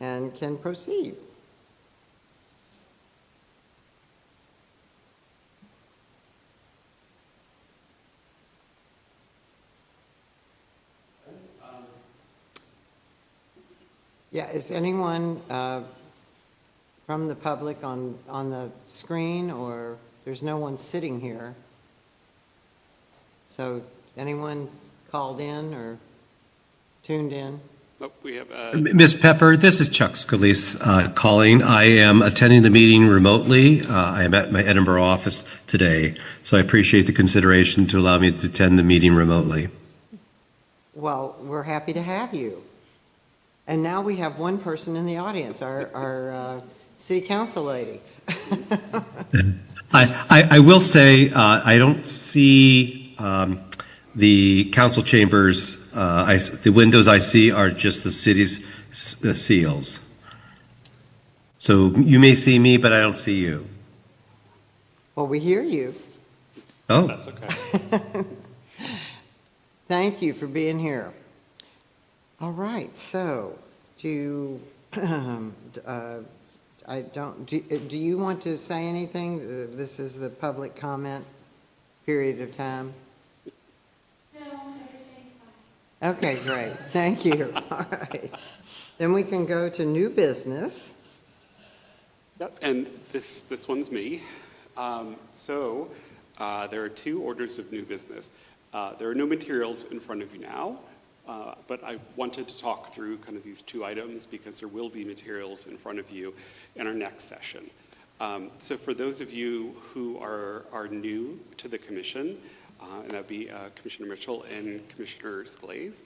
and can proceed. Yeah, is anyone from the public on the screen, or there's no one sitting here? So anyone called in or tuned in? Oh, we have Ms. Pepper, this is Chuck Scalise calling. I am attending the meeting remotely. I am at my Edinburgh office today, so I appreciate the consideration to allow me to attend the meeting remotely. Well, we're happy to have you. And now we have one person in the audience, our city council lady. I will say I don't see the council chambers. The windows I see are just the city's seals. So you may see me, but I don't see you. Well, we hear you. Oh. that's okay. Thank you for being here. All right, so do you want to say anything? This is the public comment period of time. No, everything's fine. Okay, great. Thank you. All right. Then we can go to new business. Yep, and this one's me. There are two orders of new business. There are no materials in front of you now, but I wanted to talk through kind of these two items because there will be materials in front of you in our next session. So for those of you who are new to the commission, and that'd be Commissioner Mitchell and Commissioner Scalise,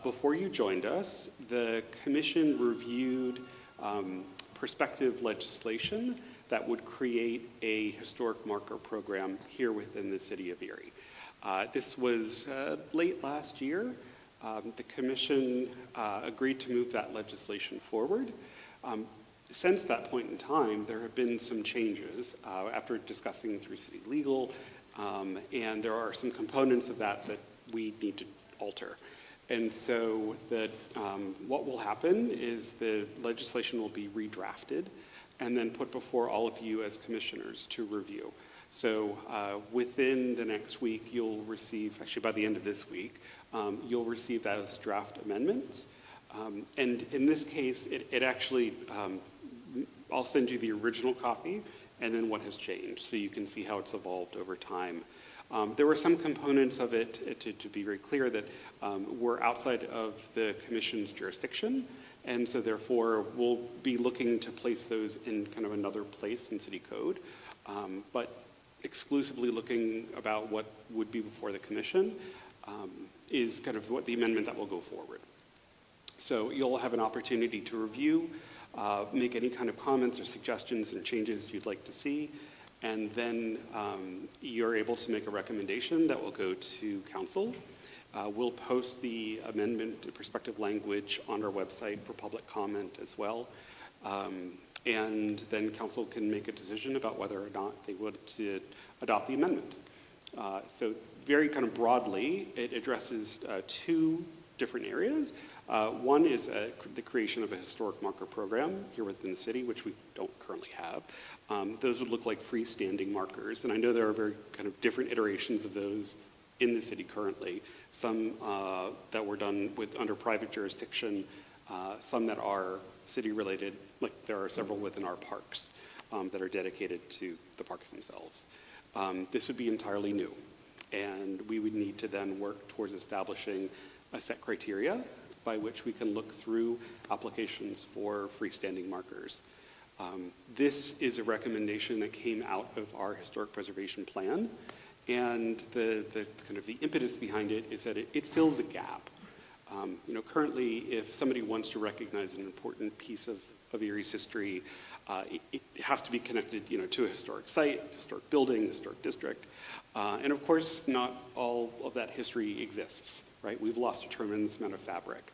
before you joined us, the commission reviewed prospective legislation that would create a historic marker program here within the city of Erie. This was late last year. The commission agreed to move that legislation forward. Since that point in time, there have been some changes after discussing through city legal, and there are some components of that we need to alter. And so what will happen is the legislation will be redrafted and then put before all of you as commissioners to review. So within the next week, you'll receive, actually by the end of this week, you'll receive those draft amendments. And in this case, it actually, I'll send you the original copy and then what has changed so you can see how it's evolved over time. There were some components of it, to be very clear, that were outside of the commission's jurisdiction. And so therefore, we'll be looking to place those in kind of another place in city code. But exclusively looking about what would be before the commission is kind of what the amendment that will go forward. So you'll have an opportunity to review, make any kind of comments or suggestions and changes you'd like to see, and then you're able to make a recommendation that will go to council. We'll post the amendment prospective language on our website for public comment as well. And then council can make a decision about whether or not they would to adopt the amendment. So very kind of broadly, it addresses two different areas. One is the creation of a historic marker program here within the city, which we don't currently have. Those would look like freestanding markers, and I know there are very kind of different iterations of those in the city currently. Some that were done under private jurisdiction, some that are city-related, like there are several within our parks that are dedicated to the parks themselves. This would be entirely new, and we would need to then work towards establishing a set criteria by which we can look through applications for freestanding markers. This is a recommendation that came out of our historic preservation plan, and the kind of the impetus behind it is that it fills a gap. Currently, if somebody wants to recognize an important piece of Erie's history, it has to be connected, to a historic site, historic building, historic district. And of course, not all of that history exists, right? We've lost a tremendous amount of fabric.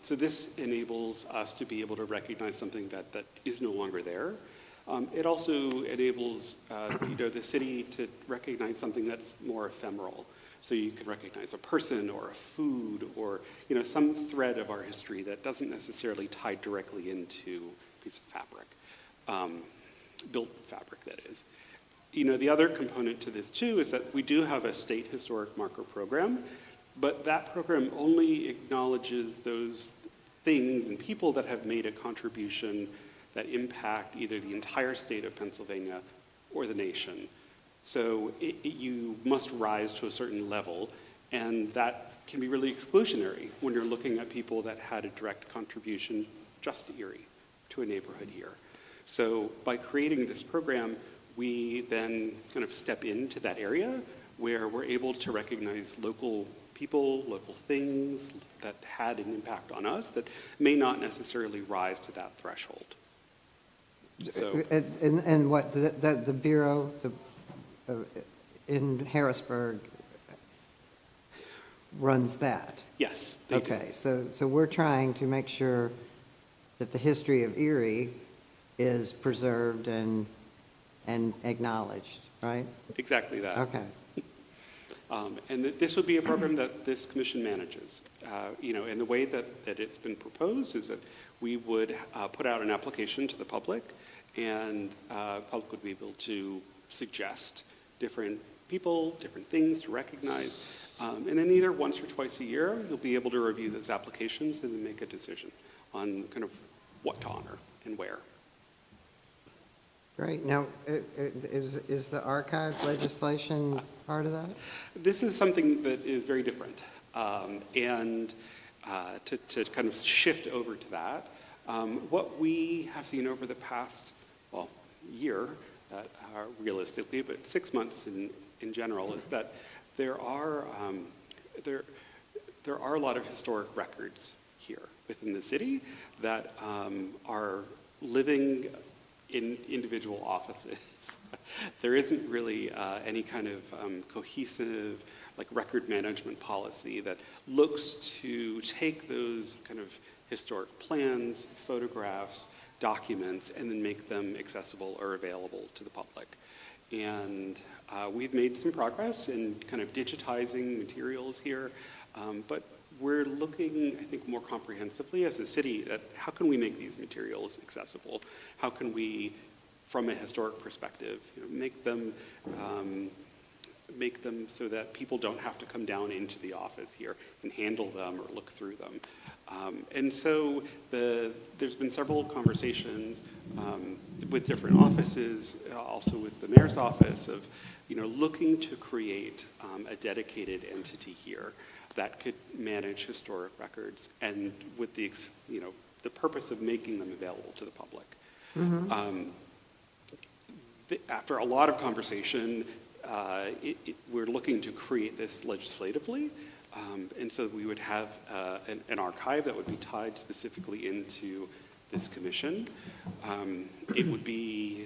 So this enables us to be able to recognize something that is no longer there. It also enables, the city to recognize something that's more ephemeral. So you can recognize a person or a food or, you know, some thread of our history that doesn't necessarily tie directly into a piece of fabric, built fabric, that is. You know, the other component to this too is that we do have a state historic marker program, but that program only acknowledges those things and people that have made a contribution that impact either the entire state of Pennsylvania or the nation. So you must rise to a certain level, and that can be really exclusionary when you're looking at people that had a direct contribution just to Erie, to a neighborhood here. So by creating this program, we then kind of step into that area where we're able to recognize local people, local things that had an impact on us that may not necessarily rise to that threshold. So, And what, the Bureau in Harrisburg runs that? yes, they do. Okay, so we're trying to make sure that the history of Erie is preserved and acknowledged, right? Exactly that. Okay. And this would be a program that this commission manages. You know, and the way that it's been proposed is that we would put out an application to the public, and the public would be able to suggest different people, different things to recognize. And then either once or twice a year, you'll be able to review those applications and then make a decision on kind of what to honor and where. Great. Now, is the archive legislation part of that? This is something that is very different. And to kind of shift over to that, what we have seen over the past, well, year, realistically, but 6 months in general, is that there are a lot of historic records here within the city that are living in individual offices. There isn't really any kind of cohesive like record management policy that looks to take those kind of historic plans, photographs, documents, and then make them accessible or available to the public. And we've made some progress in kind of digitizing materials here, but we're looking, I think, more comprehensively as a city at how can we make these materials accessible? How can we, from a historic perspective, you know, make them so that people don't have to come down into the office here and handle them or look through them. And so there's been several conversations with different offices, also with the mayor's office, of looking to create a dedicated entity here that could manage historic records, and with the purpose of making them available to the public. Mm-hmm. After a lot of conversation, we're looking to create this legislatively, and so we would have an archive that would be tied specifically into this commission. It would be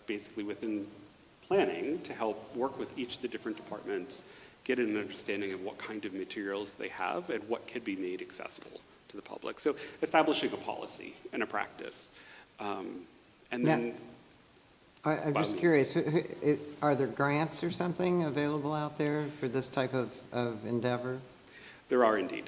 basically within planning to help work with each of the different departments, get an understanding of what kind of materials they have and what could be made accessible to the public. So establishing a policy and a practice. And then... I'm just curious, are there grants or something available out there for this type of endeavor? There are indeed.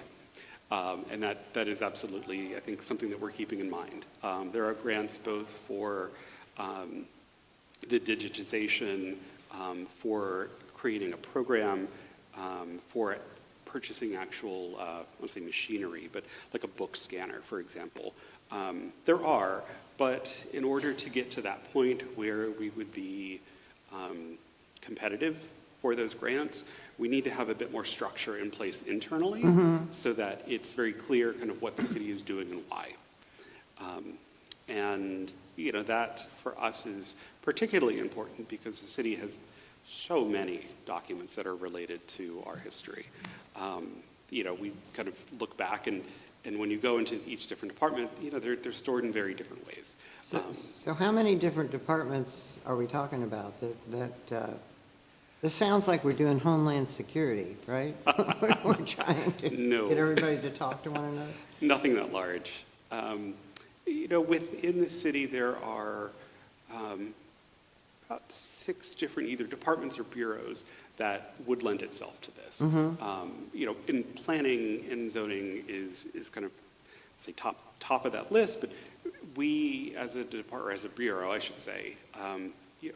And that is absolutely, I think, something that we're keeping in mind. There are grants both for the digitization, for creating a program, for purchasing actual, I won't say machinery, but like a book scanner, for example. There are, but in order to get to that point where we would be competitive for those grants, we need to have a bit more structure in place internally, so that it's very clear kind of what the city is doing and why. And that for us is particularly important because the city has so many documents that are related to our history. We kind of look back, and when you go into each different department, they're stored in very different ways. So how many different departments are we talking about this sounds like we're doing Homeland Security, right? We're trying to get everybody to talk to one another? Nothing that large. Within the city, there are about 6 different either departments or bureaus that would lend itself to this. You know, in planning and zoning is kind of, say, top of that list, but we, as a department, or as a bureau, I should say,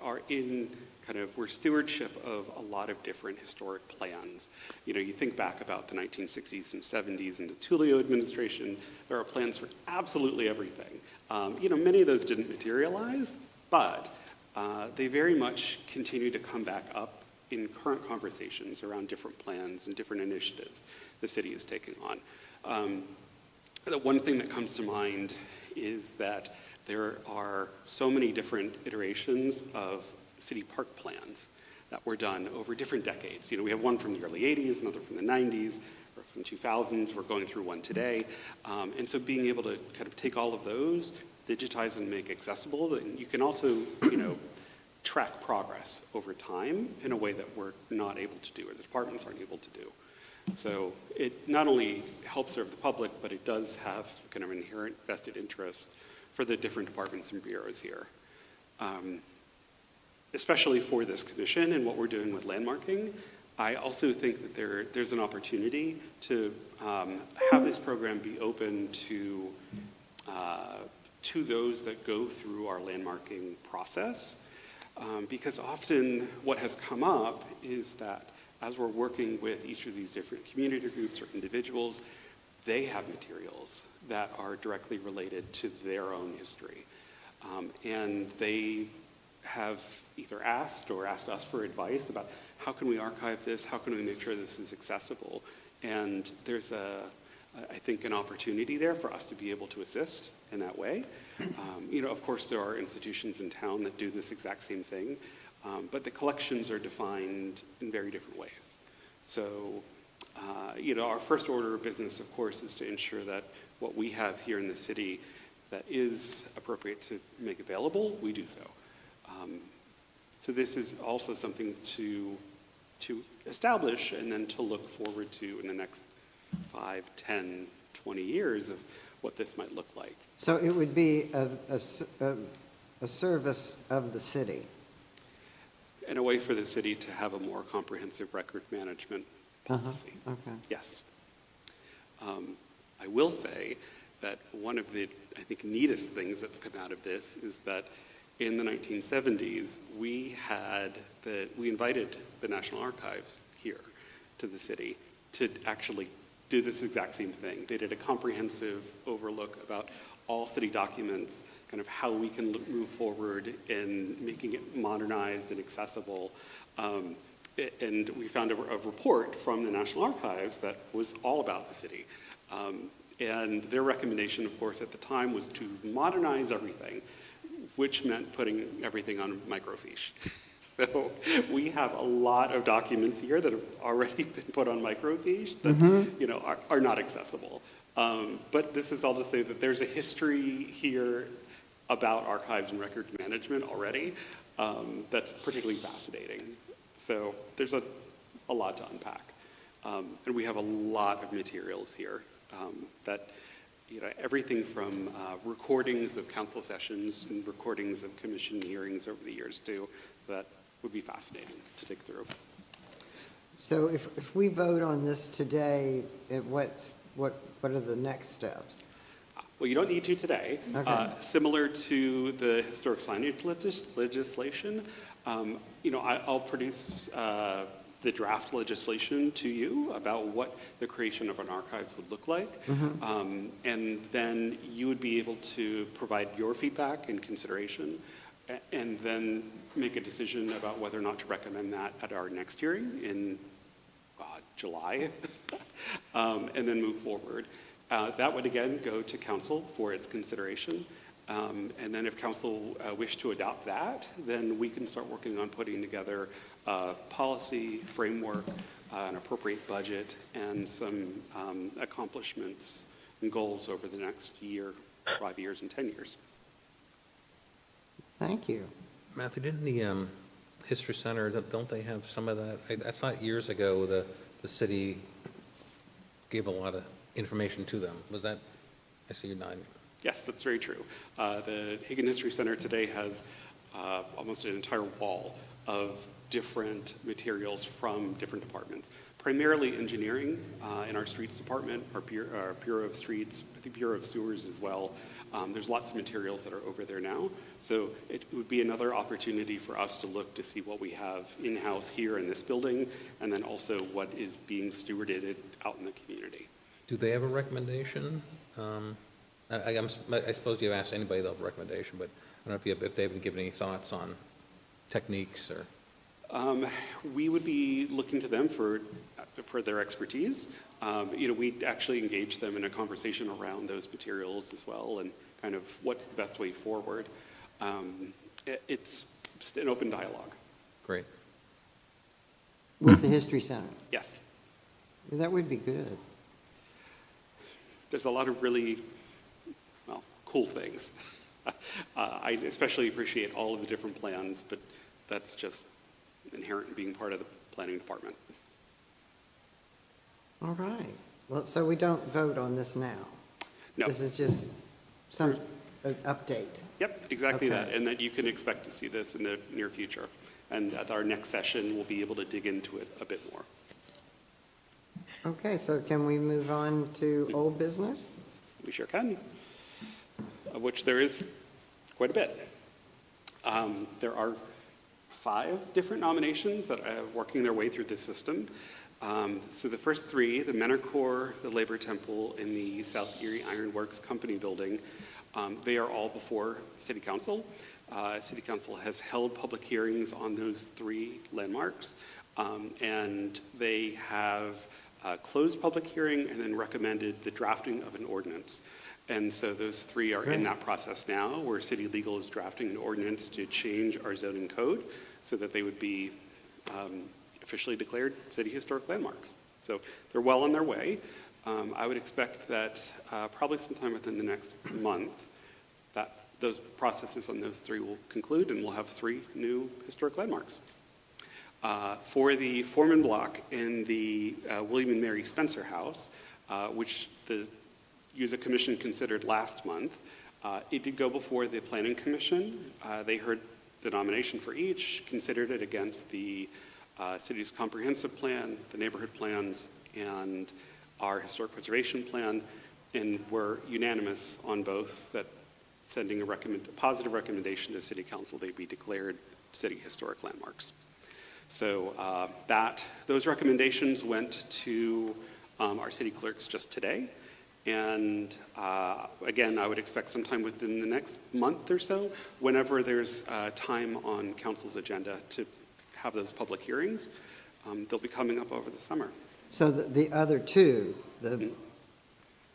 are in kind of, we're stewardship of a lot of different historic plans. You know, you think back about the 1960s and 70s and the Tullio administration, there are plans for absolutely everything. You know, many of those didn't materialize, but they very much continue to come back up in current conversations around different plans and different initiatives the city is taking on. The one thing that comes to mind is that there are so many different iterations of city park plans that were done over different decades. You know, we have one from the early 80s, another from the 90s, or from 2000s. We're going through one today. And so being able to kind of take all of those, digitize and make accessible, and you can also, you know, track progress over time in a way that we're not able to do, or the departments aren't able to do. So it not only helps serve the public, but it does have kind of inherent vested interest for the different departments and bureaus here. Especially for this commission and what we're doing with landmarking, I also think that there's an opportunity to have this program be open to those that go through our landmarking process. Because often what has come up is that as we're working with each of these different community groups or individuals, they have materials that are directly related to their own history. And they have either asked or asked us for advice about how can we archive this, how can we make sure this is accessible. And there's I think, an opportunity there for us to be able to assist in that way. You know, of course, there are institutions in town that do this exact same thing, but the collections are defined in very different ways. So, you know, our first order of business, of course, is to ensure that what we have here in the city that is appropriate to make available, we do so. So this is also something to establish and then to look forward to in the next 5, 10, 20 years of what this might look like. So it would be a service of the city. And a way for the city to have a more comprehensive record management policy. Okay. Yes. I will say that one of the, I think, neatest things that's come out of this is that in the 1970s, we invited the National Archives here to the city to actually do this exact same thing. They did a comprehensive overlook about all city documents, kind of how we can move forward in making it modernized and accessible. And we found a report from the National Archives that was all about the city. And their recommendation, of course, at the time was to modernize everything, which meant putting everything on microfiche. So we have a lot of documents here that have already been put on microfiche that you know, are not accessible. But this is all to say that there's a history here about archives and record management already that's particularly fascinating. So there's a lot to unpack. And we have a lot of materials here that, you know, everything from recordings of council sessions and recordings of commission hearings over the years too, that would be fascinating to dig through. So if we vote on this today, what are the next steps? Well, you don't need to today. Okay. Similar to the historic signage legislation, you know, I'll produce the draft legislation to you about what the creation of an archives would look like. And then you would be able to provide your feedback and consideration, and then make a decision about whether or not to recommend that at our next hearing in July, and then move forward. That would again go to council for its consideration. And then if council wish to adopt that, then we can start working on putting together a policy framework, an appropriate budget, and some accomplishments and goals over the next year, 5 years, and 10 years. Thank you. Matthew, didn't the History Center, don't they have some of that? I thought years ago the city gave a lot of information to them. Was that, I see you're nodding. Yes, that's very true. The Hagen History Center today has almost an entire wall of different materials from different departments, primarily engineering in our streets department, our Bureau of Streets, I think Bureau of Sewers as well. There's lots of materials that are over there now. So it would be another opportunity for us to look to see what we have in-house here in this building, and then also what is being stewarded out in the community. Do they have a recommendation? I suppose you've asked anybody, they'll have a recommendation, but I don't know if they haven't given any thoughts on techniques or... We would be looking to them for their expertise. We actually engage them in a conversation around those materials as well, and kind of what's the best way forward. It's just an open dialogue. Great. With the History Center? Yes. That would be good. There's a lot of really, cool things. I especially appreciate all of the different plans, but that's just inherent in being part of the planning department. All right. Well, so we don't vote on this now? No. This is just an update? Yep, exactly Okay. that, and that you can expect to see this in the near future. And at our next session, we'll be able to dig into it a bit more. Okay, so can we move on to old business? We sure can, of which there is quite a bit. There are 5 different nominations that are working their way through the system. So the first 3, the Menor Corps, the Labor Temple, and the South Erie Iron Works Company building, they are all before City Council. City Council has held public hearings on those 3 landmarks, and they have closed public hearing and then recommended the drafting of an ordinance. And so those 3 are in that process now, where City Legal is drafting an ordinance to change our zoning code so that they would be officially declared city historic landmarks. So they're well on their way. I would expect that probably sometime within the next month that those processes on those 3 will conclude, and we'll have 3 new historic landmarks. For the Foreman Block in the William and Mary Spencer House, which the User Commission considered last month, it did go before the Planning Commission. They heard the nomination for each, considered it against the city's comprehensive plan, the neighborhood plans, and our historic preservation plan, and were unanimous on both that sending a positive recommendation to City Council, they be declared city historic landmarks. So those recommendations went to our city clerks just today. And again, I would expect sometime within the next month or so, whenever there's time on council's agenda to have those public hearings, they'll be coming up over the summer. So the other 2,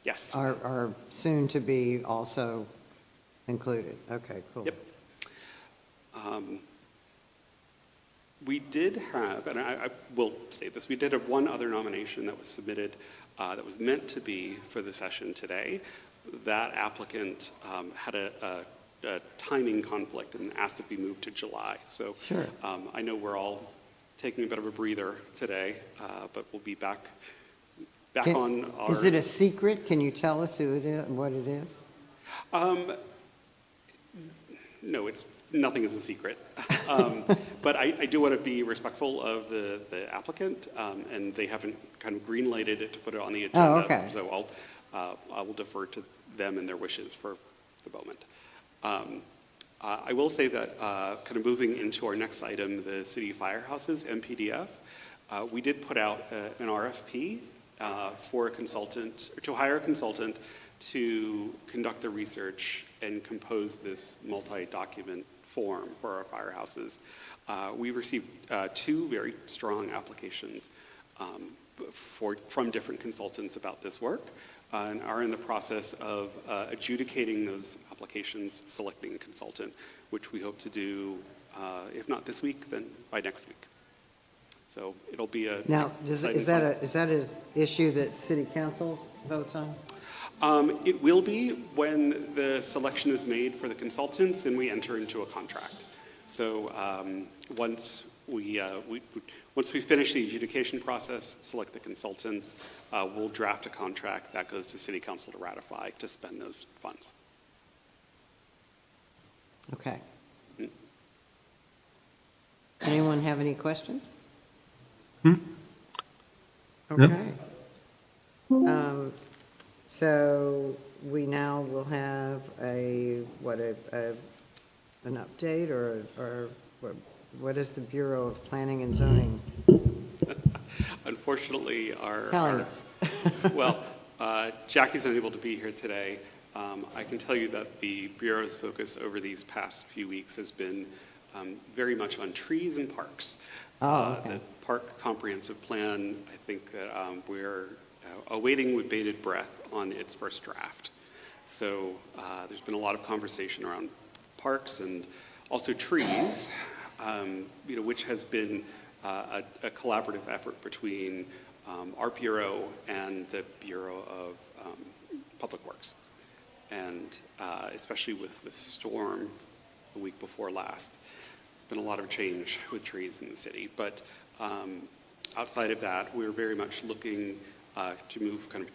Yes. are soon to be also included? Okay, cool. Yep. We did have, and I will say this, we did have one other nomination that was submitted that was meant to be for the session today. That applicant had a timing conflict and asked to be moved to July. So Sure. I know we're all taking a bit of a breather today, but we'll be back on our... Is it a secret? Can you tell us who it is, what it is? No, nothing is a secret. But I do want to be respectful of the applicant, and they haven't kind of green-lighted it to put it on the agenda. Oh, okay. So I will defer to them and their wishes for the moment. I will say that kind of moving into our next item, the city firehouses, MPDF, we did put out an RFP for a consultant, or to hire a consultant to conduct the research and compose this multi-document form for our firehouses. We received 2 very strong applications from different consultants about this work, and are in the process of adjudicating those applications, selecting a consultant, which we hope to do, if not this week, then by next week. So it'll be a... Now, is that an issue that City Council votes on? It will be when the selection is made for the consultants and we enter into a contract. So once we finish the adjudication process, select the consultants, we'll draft a contract that goes to City Council to ratify to spend those funds. Okay. Anyone have any questions? No. Okay. So we now will have an update, or what is the Bureau of Planning and Zoning Unfortunately, telling us? well, Jackie's unable to be here today. I can tell you that the Bureau's focus over these past few weeks has been very much on trees and parks. Oh, okay. The park comprehensive plan, I think that we're awaiting with bated breath on its first draft. So there's been a lot of conversation around parks and also trees, which has been a collaborative effort between our Bureau and the Bureau of Public Works. And especially with the storm the week before last, there's been a lot of change with trees in the city. But outside of that, we're very much looking to move kind of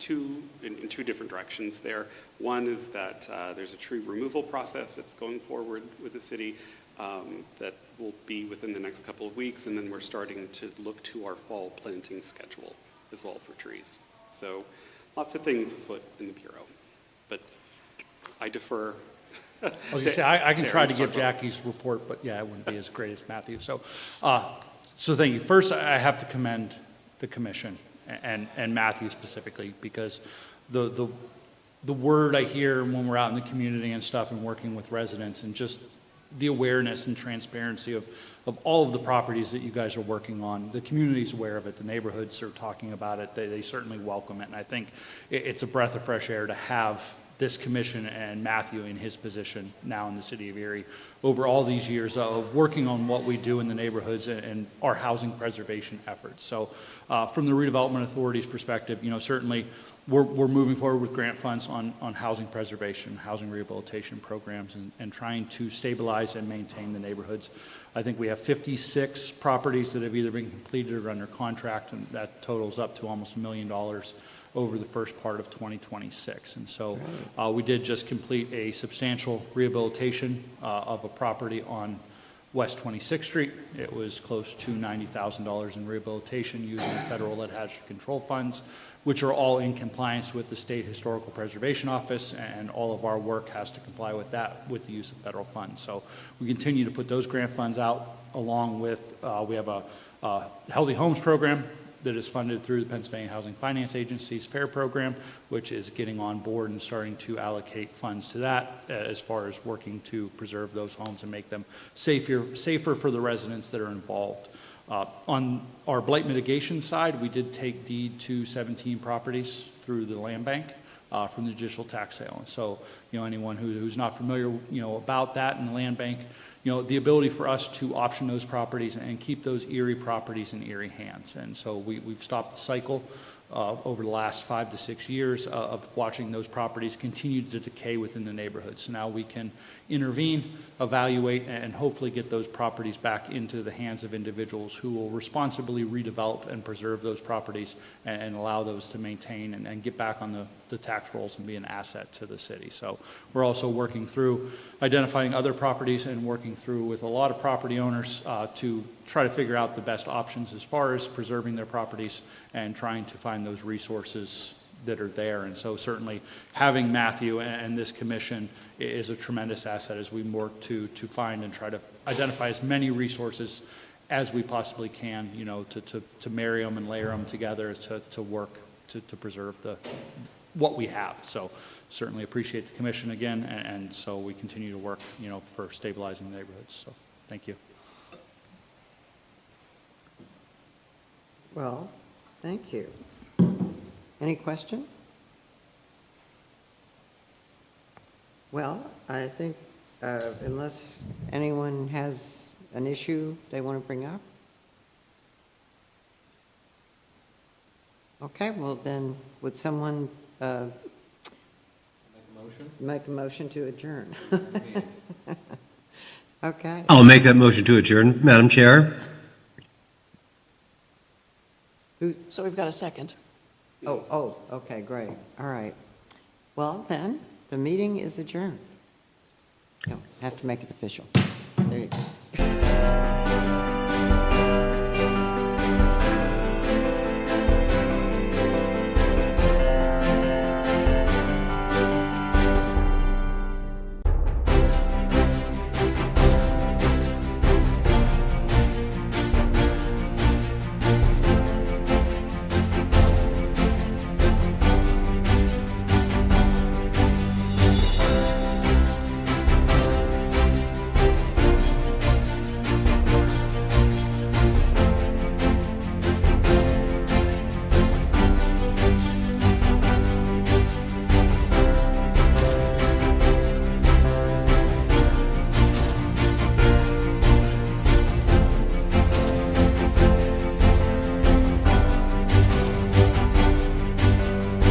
in two different directions there. One is that there's a tree removal process that's going forward with the city that will be within the next couple of weeks, and then we're starting to look to our fall planting schedule as well for trees. So lots of things afoot in the Bureau, but I defer. I was going to say, I can try to give Jackie's report, but yeah, it wouldn't be as great as Matthew. So thank you. First, I have to commend the commission and Matthew specifically, because the word I hear when we're out in the community and stuff and working with residents, and just the awareness and transparency of all of the properties that you guys are working on. The community's aware of it. The neighborhoods are talking about it. They certainly welcome it. And I think it's a breath of fresh air to have this commission and Matthew in his position now in the city of Erie over all these years of working on what we do in the neighborhoods and our housing preservation efforts. So from the redevelopment authority's perspective, certainly we're moving forward with grant funds on housing preservation, housing rehabilitation programs, and trying to stabilize and maintain the neighborhoods. I think we have 56 properties that have either been completed or under contract, and that totals up to almost $1 million over the first part of 2026. And so we did just complete a substantial rehabilitation of a property on West 26th Street. It was close to $90,000 in rehabilitation using federal lead hazard control funds, which are all in compliance with the State Historical Preservation Office, and all of our work has to comply with that with the use of federal funds. So we continue to put those grant funds out, along with we have a Healthy Homes program that is funded through the Pennsylvania Housing Finance Agency's FAIR program, which is getting on board and starting to allocate funds to that as far as working to preserve those homes and make them safer for the residents that are involved. On our blight mitigation side, we did take deed to 17 properties through the land bank from the judicial tax sale. And so, anyone who's not familiar, about that in the land bank, the ability for us to option those properties and keep those Erie properties in Erie hands. And so we've stopped the cycle over the last 5 to 6 years of watching those properties continue to decay within the neighborhood. So now we can intervene, evaluate, and hopefully get those properties back into the hands of individuals who will responsibly redevelop and preserve those properties and allow those to maintain and get back on the tax rolls and be an asset to the city. So we're also working through identifying other properties and working through with a lot of property owners to try to figure out the best options as far as preserving their properties and trying to find those resources that are there. And so certainly having Matthew and this commission is a tremendous asset as we work to find and try to identify as many resources as we possibly can, to marry them and layer them together to work to preserve what we have. So certainly appreciate the commission again, and so we continue to work, for stabilizing the neighborhoods. So thank you. Well, thank you. Any questions? Well, I think unless anyone has an issue they want to bring up. Okay, well then, would someone make a motion to adjourn? Okay. I'll make that motion to adjourn, Madam Chair. So we've got a second. Oh, okay, great. All right. Well, then, the meeting is adjourned. No, have to make it official. There you go.